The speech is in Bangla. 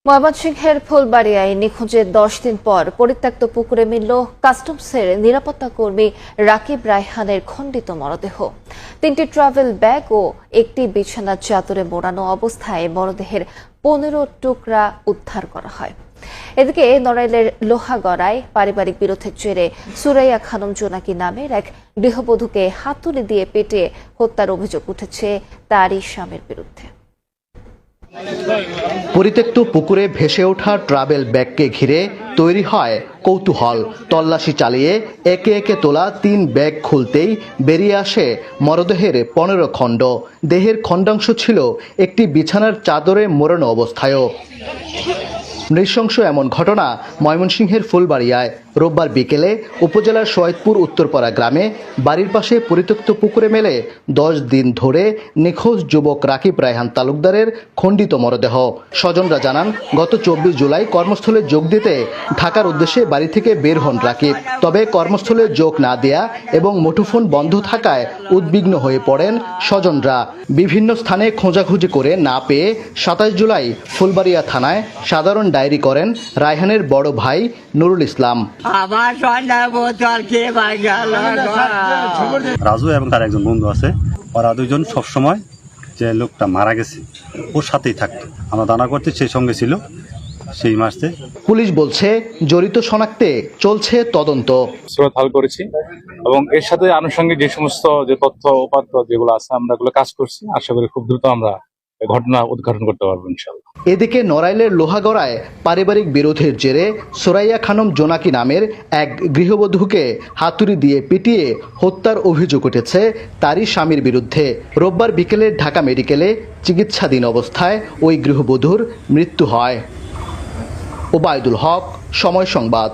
ময়মনসিংহের ফুলবাড়িয়ায় নিখোঁজের 10 দিন পর পরিত্যক্ত পুকুরে মিলল কাস্টমসের নিরাপত্তা কর্মী রাকিব রায়হানের খণ্ডিত মরদেহ। 3টি ট্রাভেল ব্যাগ ও একটি বিছানার চাদরে মোড়ানো অবস্থায় মরদেহের 15 টুকরা উদ্ধার করা হয়। এদিকে নড়াইলের লোহাগড়ায় পারিবারিক বিরোধের জেরে সুরাইয়া খানম জোনাকি নামের এক গৃহবধূকে হাতুড়ি দিয়ে পেটে হত্যার অভিযোগ উঠেছে তারই স্বামীর বিরুদ্ধে। পরিত্যক্ত পুকুরে ভেসে ওঠা ট্রাভেল ব্যাগকে ঘিরে তৈরি হয় কৌতূহল। তল্লাশি চালিয়ে একে একে তোলা 3 ব্যাগ খুলতেই বেরিয়ে আসে মরদেহের 15 খণ্ড। দেহের খণ্ডাংশ ছিল একটি বিছানার চাদরে মোড়ানো অবস্থায়ও। নৃশংস এমন ঘটনা ময়মনসিংহের ফুলবাড়িয়ায় রোববার বিকেলে উপজেলার সৈয়দপুর উত্তরপাড়া গ্রামে বাড়ির পাশে পরিত্যক্ত পুকুরে মেলে 10 দিন ধরে নিখোঁজ যুবক রাকিব রায়হান তালুকদারের খণ্ডিত মরদেহ। স্বজনরা জানান, গত 24 জুলাই কর্মস্থলে যোগ দিতে ঢাকার উদ্দেশ্যে বাড়ি থেকে বের হন রাকিব। তবে কর্মস্থলে যোগ না দেয়া এবং মুঠোফোন বন্ধ থাকায় উদ্বিগ্ন হয়ে পড়েন স্বজনরা। বিভিন্ন স্থানে খোঁজাখুঁজি করে না পেয়ে 27 জুলাই ফুলবাড়িয়া থানায় সাধারণ ডায়েরি করেন রায়হানের বড় ভাই নুরুল ইসলাম। রাজু এবং তার একজন বন্ধু আছে, ওরা দুজন সবসময় যে লোকটা মারা গেছে ওর সাথেই থাকতো। আমরা দানা করতে সেই সঙ্গে ছিল সেই মাসে। পুলিশ বলছে জড়িত শনাক্তে চলছে তদন্ত। হাল করেছি এবং এর সাথে আনুষঙ্গিক যে সমস্ত যে তথ্য উপাত্ত যেগুলো আছে আমরা এগুলো কাজ করছি। আশা করি খুব দ্রুত আমরা ঘটনা উদ্ঘাটন করতে পারবো ইনশাআল্লাহ। এদিকে নড়াইলের লোহাগড়ায় পারিবারিক বিরোধের জেরে সুরাইয়া খানম জোনাকি নামের এক গৃহবধূকে হাতুড়ি দিয়ে পিটিয়ে হত্যার অভিযোগ উঠেছে তারই স্বামীর বিরুদ্ধে। রোববার বিকেলে ঢাকা মেডিকেলে চিকিৎসাধীন অবস্থায় ওই গৃহবধূর মৃত্যু হয়। ওবায়দুল হক, সময় সংবাদ।